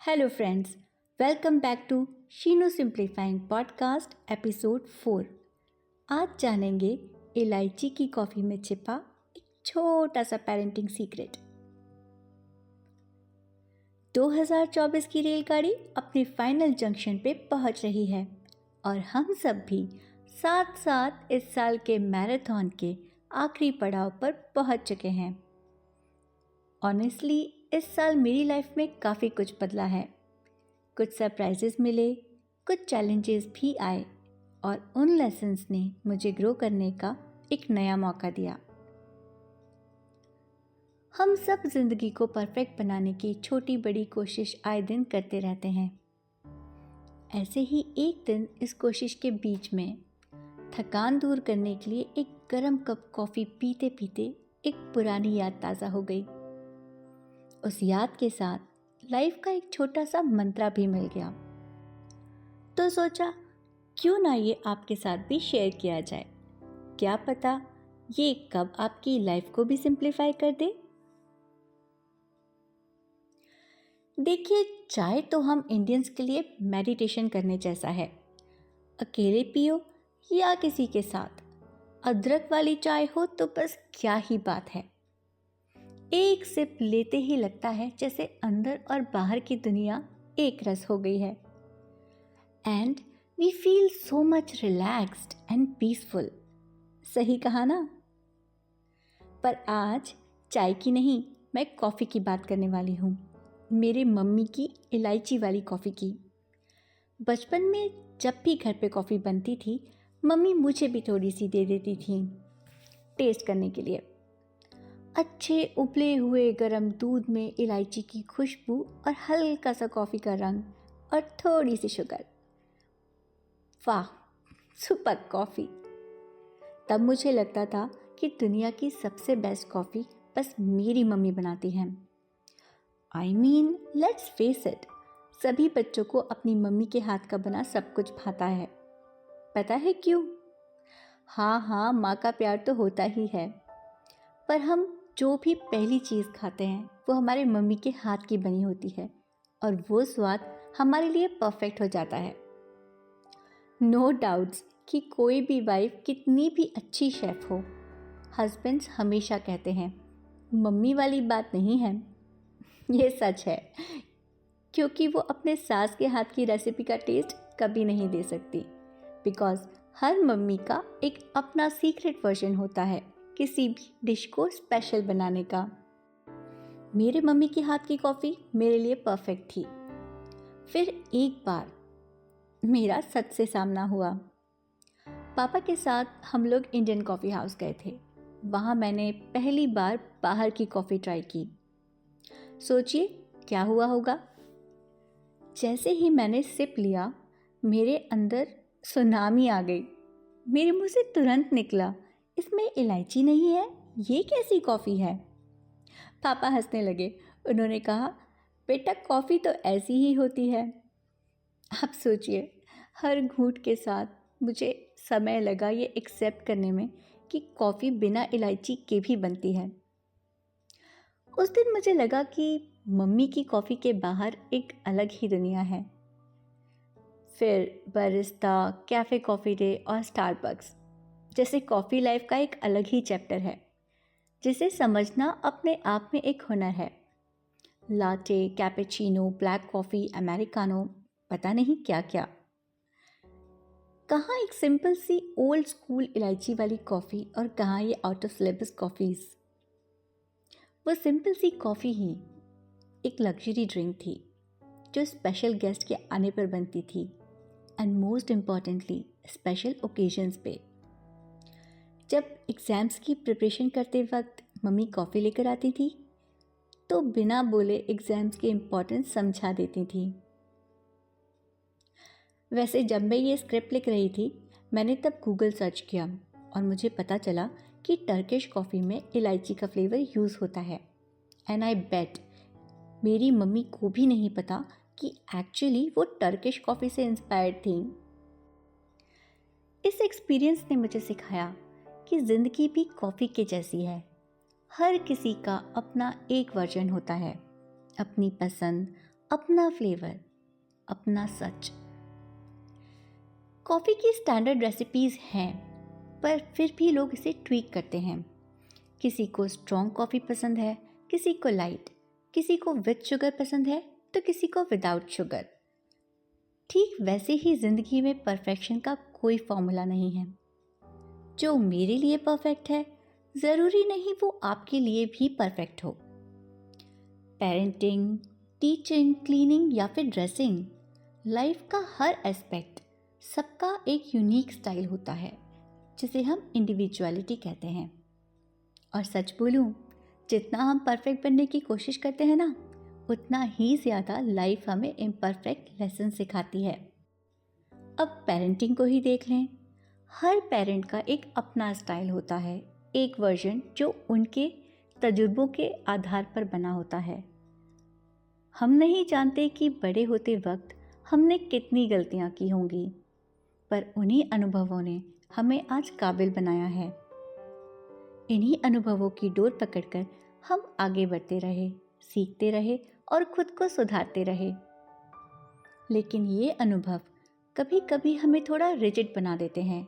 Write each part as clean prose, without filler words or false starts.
Hello friends, welcome back to Sheeno simplifying podcast episode 4। आज जानेंगे इलायची की कॉफ़ी में छिपा एक छोटा सा पेरेंटिंग सीक्रेट। 2024 की रेलगाड़ी अपने फाइनल जंक्शन पे पहुंच रही है और हम सब भी साथ साथ इस साल के मैराथन के आखिरी पड़ाव पर पहुंच चुके हैं। ऑनेस्टली इस साल मेरी लाइफ में काफ़ी कुछ बदला है। कुछ सरप्राइजेस मिले, कुछ चैलेंजेस भी आए और उन लेसन्स ने मुझे ग्रो करने का एक नया मौका दिया। हम सब जिंदगी को परफेक्ट बनाने की छोटी बड़ी कोशिश आए दिन करते रहते हैं। ऐसे ही एक दिन इस कोशिश के बीच में थकान दूर करने के लिए एक गर्म कप कॉफ़ी पीते पीते एक पुरानी याद ताज़ा हो गई। उस याद के साथ लाइफ का एक छोटा सा मंत्रा भी मिल गया। तो सोचा क्यों ना ये आपके साथ भी शेयर किया जाए। क्या पता ये कब आपकी लाइफ को भी सिंप्लीफाई कर दे। देखिए, चाय तो हम इंडियंस के लिए मेडिटेशन करने जैसा है। अकेले पियो या किसी के साथ, अदरक वाली चाय हो तो बस क्या ही बात है। एक सिप लेते ही लगता है जैसे अंदर और बाहर की दुनिया एक रस हो गई है। And we feel so much relaxed and peaceful. सही कहा ना? पर आज चाय की नहीं, मैं कॉफ़ी की बात करने वाली हूँ। मेरे मम्मी की इलायची वाली कॉफ़ी की। बचपन में जब भी घर पे कॉफ़ी बनती थी, मम्मी मुझे भी थोड़ी सी दे देती थी टेस्ट करने के लिए। अच्छे उबले हुए गरम दूध में इलायची की खुशबू और हल्का सा कॉफ़ी का रंग और थोड़ी सी शुगर। वाह, सुपर कॉफ़ी। तब मुझे लगता था कि दुनिया की सबसे बेस्ट कॉफ़ी बस मेरी मम्मी बनाती हैं। I mean, let's face it, सभी बच्चों को अपनी मम्मी के हाथ का बना सब कुछ भाता है। पता है क्यों? हाँ, माँ का प्यार तो होता ही है, पर हम जो भी पहली चीज़ खाते हैं वो हमारे मम्मी के हाथ की बनी होती है और वो स्वाद हमारे लिए परफेक्ट हो जाता है। नो डाउट्स कि कोई भी वाइफ कितनी भी अच्छी शेफ़ हो, हस्बैंड्स हमेशा कहते हैं मम्मी वाली बात नहीं है। ये सच है, क्योंकि वो अपने सास के हाथ की रेसिपी का टेस्ट कभी नहीं दे सकती। बिकॉज हर मम्मी का एक अपना सीक्रेट वर्जन होता है किसी भी डिश को स्पेशल बनाने का। मेरे मम्मी के हाथ की कॉफ़ी मेरे लिए परफेक्ट थी। फिर एक बार मेरा सच से सामना हुआ। पापा के साथ हम लोग इंडियन कॉफ़ी हाउस गए थे। वहाँ मैंने पहली बार बाहर की कॉफ़ी ट्राई की। सोचिए क्या हुआ होगा। जैसे ही मैंने सिप लिया, मेरे अंदर सुनामी आ गई। मेरे मुंह से तुरंत निकला, इसमें इलायची नहीं है, ये कैसी कॉफ़ी है? पापा हंसने लगे। उन्होंने कहा, बेटा कॉफ़ी तो ऐसी ही होती है। आप सोचिए, हर घूंट के साथ मुझे समय लगा ये एक्सेप्ट करने में कि कॉफ़ी बिना इलायची के भी बनती है। उस दिन मुझे लगा कि मम्मी की कॉफ़ी के बाहर एक अलग ही दुनिया है। फिर बरिस्ता, कैफ़े कॉफ़ी डे और स्टारबक्स जैसे कॉफ़ी लाइफ का एक अलग ही चैप्टर है, जिसे समझना अपने आप में एक हुनर है। Latte, cappuccino, black coffee, americano, पता नहीं क्या क्या। कहाँ एक सिंपल सी ओल्ड स्कूल इलायची वाली कॉफ़ी और कहाँ ये आउट ऑफ सिलेबस कॉफ़ीज़। वो सिंपल सी कॉफ़ी ही एक लग्जरी ड्रिंक थी जो स्पेशल गेस्ट के आने पर बनती थी, and most importantly special occasions पे। जब एग्ज़ाम्स की प्रिपरेशन करते वक्त मम्मी कॉफ़ी लेकर आती थी तो बिना बोले एग्ज़ाम्स की इम्पोर्टेंस समझा देती थी। वैसे जब मैं ये स्क्रिप्ट लिख रही थी, मैंने तब गूगल सर्च किया और मुझे पता चला कि टर्किश कॉफ़ी में इलायची का फ्लेवर यूज़ होता है। एंड आई बेट मेरी मम्मी को भी नहीं पता कि एक्चुअली वो टर्किश कॉफ़ी से इंस्पायर्ड थी। इस एक्सपीरियंस ने मुझे सिखाया कि ज़िंदगी भी कॉफ़ी के जैसी है। हर किसी का अपना एक वर्जन होता है, अपनी पसंद अपना फ्लेवर, अपना सच। कॉफ़ी की स्टैंडर्ड रेसिपीज़ हैं, पर फिर भी लोग इसे ट्वीक करते हैं। किसी को स्ट्रॉन्ग कॉफ़ी पसंद है, किसी को लाइट, किसी को विद शुगर पसंद है तो किसी को विदाउट शुगर। ठीक वैसे ही ज़िंदगी में परफेक्शन का कोई फॉर्मूला नहीं है। जो मेरे लिए परफेक्ट है, ज़रूरी नहीं वो आपके लिए भी परफेक्ट हो। पेरेंटिंग, टीचिंग, क्लीनिंग या फिर ड्रेसिंग, लाइफ का हर एस्पेक्ट, सबका एक यूनिक स्टाइल होता है जिसे हम इंडिविजुअलिटी कहते हैं। और सच बोलूं, जितना हम परफेक्ट बनने की कोशिश करते हैं ना, उतना ही ज़्यादा लाइफ हमें इम्परफेक्ट लेसन सिखाती है। अब पेरेंटिंग को ही देख लें। हर पेरेंट का एक अपना स्टाइल होता है, एक वर्जन जो उनके तजुर्बों के आधार पर बना होता है। हम नहीं जानते कि बड़े होते वक्त हमने कितनी गलतियां की होंगी, पर उन्हीं अनुभवों ने हमें आज काबिल बनाया है। इन्हीं अनुभवों की डोर पकड़कर हम आगे बढ़ते रहे, सीखते रहे और खुद को सुधारते रहे। लेकिन ये अनुभव कभी कभी हमें थोड़ा रिजिड बना देते हैं,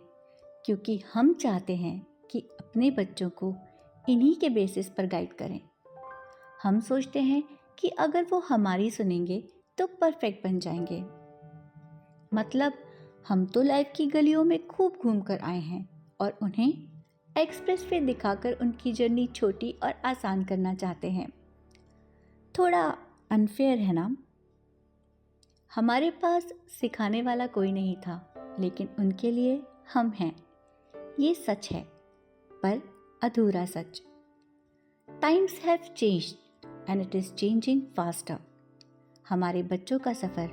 क्योंकि हम चाहते हैं कि अपने बच्चों को इन्हीं के बेसिस पर गाइड करें। हम सोचते हैं कि अगर वो हमारी सुनेंगे तो परफेक्ट बन जाएंगे। मतलब हम तो लाइफ की गलियों में खूब घूम कर आए हैं और उन्हें एक्सप्रेसवे दिखाकर उनकी जर्नी छोटी और आसान करना चाहते हैं। थोड़ा अनफेयर है ना? हमारे पास सिखाने वाला कोई नहीं था, लेकिन उनके लिए हम हैं। ये सच है, पर अधूरा सच। Times have changed and it is changing faster. हमारे बच्चों का सफ़र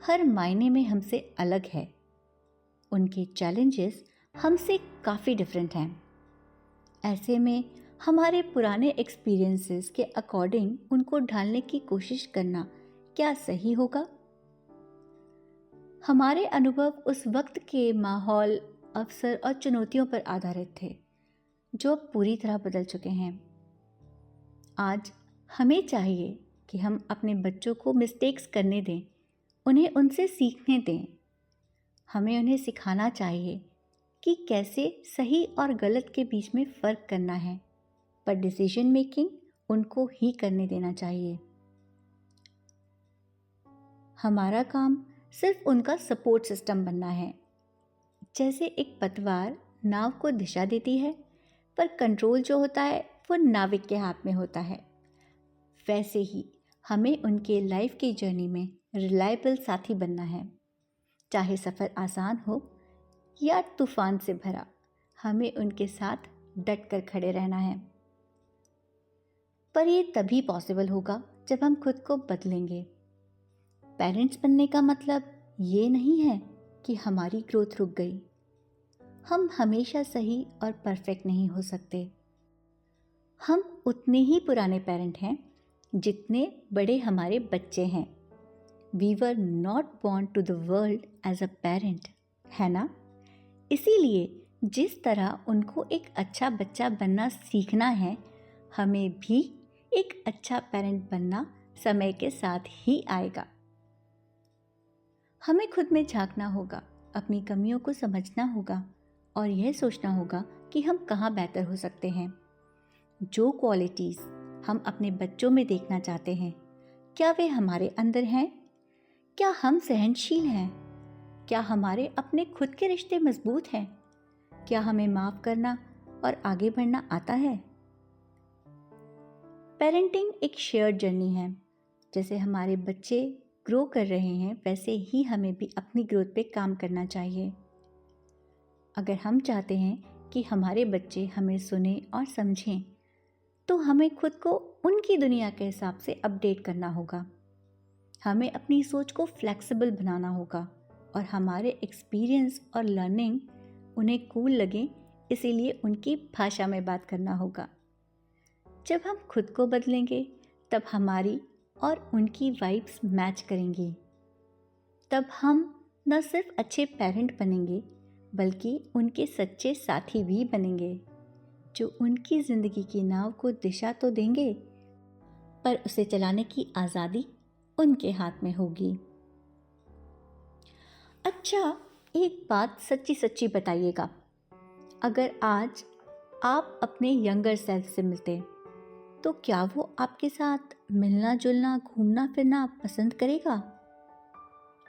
हर मायने में हमसे अलग है। उनके चैलेंजेस हमसे काफ़ी डिफरेंट हैं। ऐसे में हमारे पुराने एक्सपीरियंसेस के अकॉर्डिंग उनको ढालने की कोशिश करना क्या सही होगा? हमारे अनुभव उस वक्त के माहौल, अवसर और चुनौतियों पर आधारित थे, जो पूरी तरह बदल चुके हैं। आज हमें चाहिए कि हम अपने बच्चों को मिस्टेक्स करने दें, उन्हें उनसे सीखने दें। हमें उन्हें सिखाना चाहिए कि कैसे सही और गलत के बीच में फ़र्क करना है, पर डिसीजन मेकिंग उनको ही करने देना चाहिए। हमारा काम सिर्फ उनका सपोर्ट सिस्टम बनना है। जैसे एक पतवार नाव को दिशा देती है, पर कंट्रोल जो होता है वो नाविक के हाथ में होता है। वैसे ही हमें उनके लाइफ की जर्नी में रिलायबल साथी बनना है। चाहे सफ़र आसान हो या तूफान से भरा, हमें उनके साथ डट कर खड़े रहना है। पर ये तभी पॉसिबल होगा जब हम खुद को बदलेंगे। पेरेंट्स बनने का मतलब ये नहीं है कि हमारी ग्रोथ रुक गई। हम हमेशा सही और परफेक्ट नहीं हो सकते। हम उतने ही पुराने पेरेंट हैं जितने बड़े हमारे बच्चे हैं। We were not born to the world as a parent, है ना? इसीलिए जिस तरह उनको एक अच्छा बच्चा बनना सीखना है, हमें भी एक अच्छा पेरेंट बनना समय के साथ ही आएगा। हमें खुद में झांकना होगा, अपनी कमियों को समझना होगा और यह सोचना होगा कि हम कहाँ बेहतर हो सकते हैं। जो क्वालिटीज़ हम अपने बच्चों में देखना चाहते हैं, क्या वे हमारे अंदर हैं? क्या हम सहनशील हैं? क्या हमारे अपने खुद के रिश्ते मजबूत हैं? क्या हमें माफ़ करना और आगे बढ़ना आता है? पेरेंटिंग एक शेयर्ड जर्नी है। जैसे हमारे बच्चे ग्रो कर रहे हैं, वैसे ही हमें भी अपनी ग्रोथ पे काम करना चाहिए। अगर हम चाहते हैं कि हमारे बच्चे हमें सुने और समझें, तो हमें खुद को उनकी दुनिया के हिसाब से अपडेट करना होगा। हमें अपनी सोच को फ्लेक्सिबल बनाना होगा और हमारे एक्सपीरियंस और लर्निंग उन्हें कूल लगे, इसीलिए उनकी भाषा में बात करना होगा। जब हम खुद को बदलेंगे, तब हमारी और उनकी वाइब्स मैच करेंगी। तब हम न सिर्फ अच्छे पेरेंट बनेंगे, बल्कि उनके सच्चे साथी भी बनेंगे, जो उनकी ज़िंदगी की नाव को दिशा तो देंगे, पर उसे चलाने की आज़ादी उनके हाथ में होगी। अच्छा, एक बात सच्ची सच्ची बताइएगा, अगर आज आप अपने यंगर सेल्फ से मिलते तो क्या वो आपके साथ मिलना जुलना घूमना फिरना पसंद करेगा?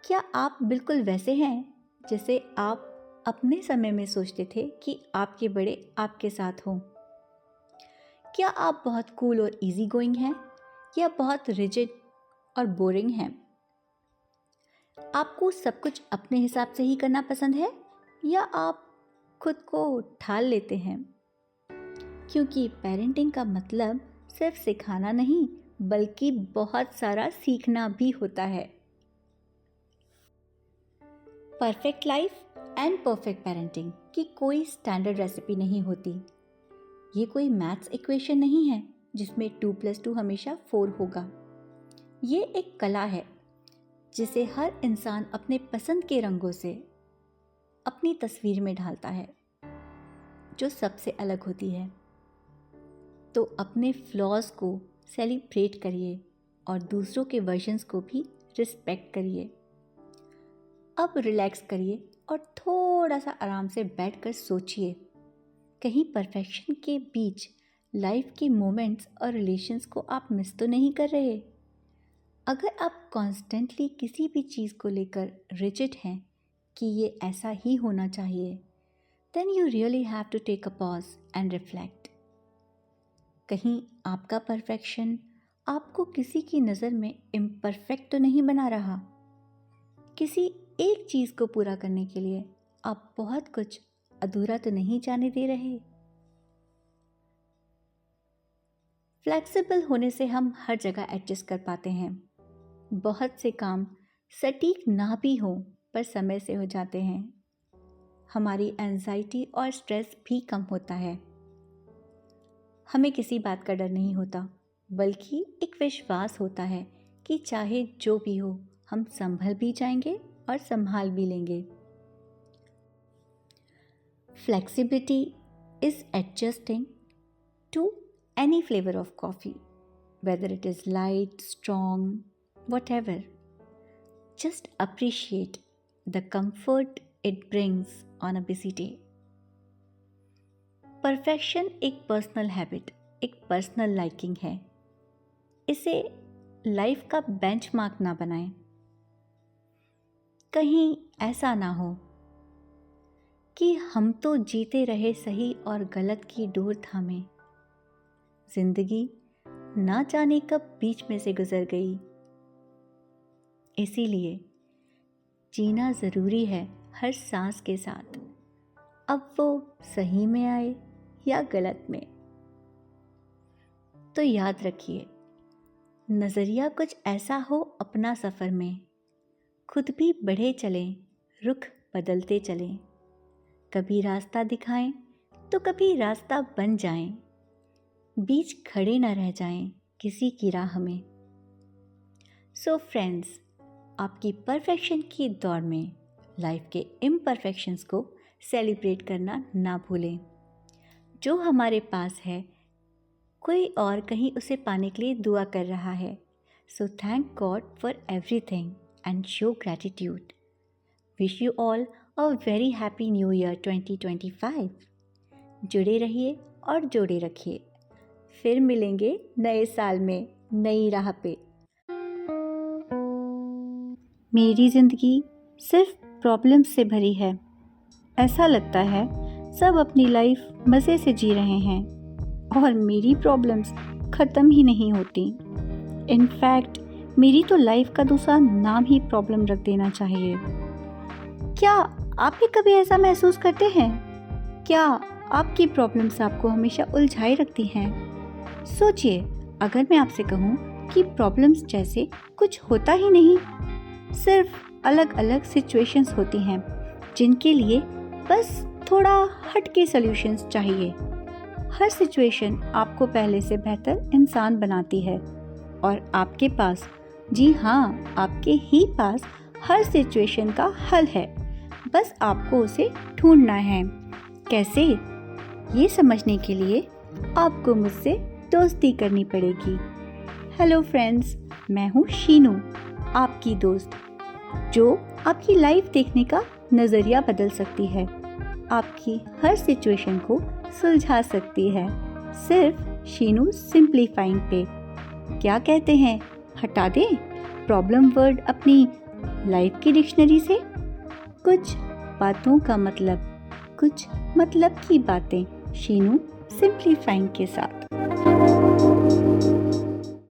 क्या आप बिल्कुल वैसे हैं जैसे आप अपने समय में सोचते थे कि आपके बड़े आपके साथ हों? क्या आप बहुत कूल और इजी गोइंग हैं या बहुत रिजिड और बोरिंग हैं? आपको सब कुछ अपने हिसाब से ही करना पसंद है या आप खुद को ढाल लेते हैं? क्योंकि पेरेंटिंग का मतलब सिर्फ सिखाना नहीं बल्कि बहुत सारा सीखना भी होता है। Perfect life and perfect parenting की कोई स्टैंडर्ड रेसिपी नहीं होती। ये कोई मैथ्स इक्वेशन नहीं है जिसमें 2+2 हमेशा 4 होगा। ये एक कला है जिसे हर इंसान अपने पसंद के रंगों से अपनी तस्वीर में ढालता है, जो सबसे अलग होती है। तो अपने फ्लॉज को सेलिब्रेट करिए और दूसरों के वर्जन्स को भी रिस्पेक्ट करिए। अब रिलैक्स करिए और थोड़ा सा आराम से बैठकर सोचिए, कहीं परफेक्शन के बीच लाइफ के मोमेंट्स और रिलेशंस को आप मिस तो नहीं कर रहे? अगर आप कॉन्स्टेंटली किसी भी चीज़ को लेकर रिजिड हैं कि ये ऐसा ही होना चाहिए, then you really have to take a pause and reflect. कहीं आपका परफेक्शन आपको किसी की नज़र में इम्परफेक्ट तो नहीं बना रहा? किसी एक चीज़ को पूरा करने के लिए आप बहुत कुछ अधूरा तो नहीं जाने दे रहे? फ्लेक्सिबल होने से हम हर जगह एडजस्ट कर पाते हैं। बहुत से काम सटीक ना भी हो पर समय से हो जाते हैं। हमारी एंजाइटी और स्ट्रेस भी कम होता है। हमें किसी बात का डर नहीं होता, बल्कि एक विश्वास होता है कि चाहे जो भी हो हम संभल भी जाएंगे और संभाल भी लेंगे। Flexibility is adjusting to any flavor of coffee, whether it is light, strong, whatever. Just appreciate the comfort it brings on a busy day. Perfection एक पर्सनल हैबिट, एक पर्सनल लाइकिंग है। इसे लाइफ का बेंचमार्क ना बनाएं। कहीं ऐसा ना हो कि हम तो जीते रहे सही और गलत की डोर थामे, जिंदगी ना जाने कब बीच में से गुजर गई। इसीलिए जीना ज़रूरी है हर सांस के साथ, अब वो सही में आए या गलत में। तो याद रखिए, नज़रिया कुछ ऐसा हो अपना सफ़र में, खुद भी बढ़े चलें, रुख बदलते चलें। कभी रास्ता दिखाएं तो कभी रास्ता बन जाएं, बीच खड़े न रह जाएं किसी की राह में। सो फ्रेंड्स, आपकी परफेक्शन की दौड़ में लाइफ के इम्परफेक्शंस को सेलिब्रेट करना ना भूलें। जो हमारे पास है कोई और कहीं उसे पाने के लिए दुआ कर रहा है। So thank God for everything and show gratitude. Wish you all a very happy new year 2025। जुड़े रहिए और जोड़े रखिए। फिर मिलेंगे नए साल में नई राह पे। मेरी ज़िंदगी सिर्फ प्रॉब्लम्स से भरी है। ऐसा लगता है सब अपनी लाइफ मज़े से जी रहे हैं और मेरी प्रॉब्लम्स ख़त्म ही नहीं होती। इनफैक्ट मेरी तो लाइफ का दूसरा नाम ही प्रॉब्लम रख देना चाहिए। क्या आप भी कभी ऐसा महसूस करते हैं? क्या आपकी प्रॉब्लम्स आपको हमेशा उलझाए रखती हैं? सोचिए, अगर मैं आपसे कहूँ कि प्रॉब्लम्स जैसे कुछ होता ही नहीं, सिर्फ अलग अलग सिचुएशंस होती हैं जिनके लिए बस थोड़ा हटके सॉल्यूशंस चाहिए। हर सिचुएशन आपको पहले से बेहतर इंसान बनाती है और आपके पास, जी हाँ, आपके ही पास हर सिचुएशन का हल है। बस आपको उसे ढूंढना है। कैसे? ये समझने के लिए आपको मुझसे दोस्ती करनी पड़ेगी। हेलो फ्रेंड्स, मैं हूँ शीनू, आपकी दोस्त, जो आपकी लाइफ देखने का नज़रिया बदल सकती है, आपकी हर सिचुएशन को सुलझा सकती है, सिर्फ शीनू सिंप्लीफाइंग पे। क्या कहते हैं, हटा दें प्रॉब्लम वर्ड अपनी लाइफ की डिक्शनरी से? कुछ बातों का मतलब, कुछ मतलब की बातें शीनू सिंप्लीफाइंग के साथ।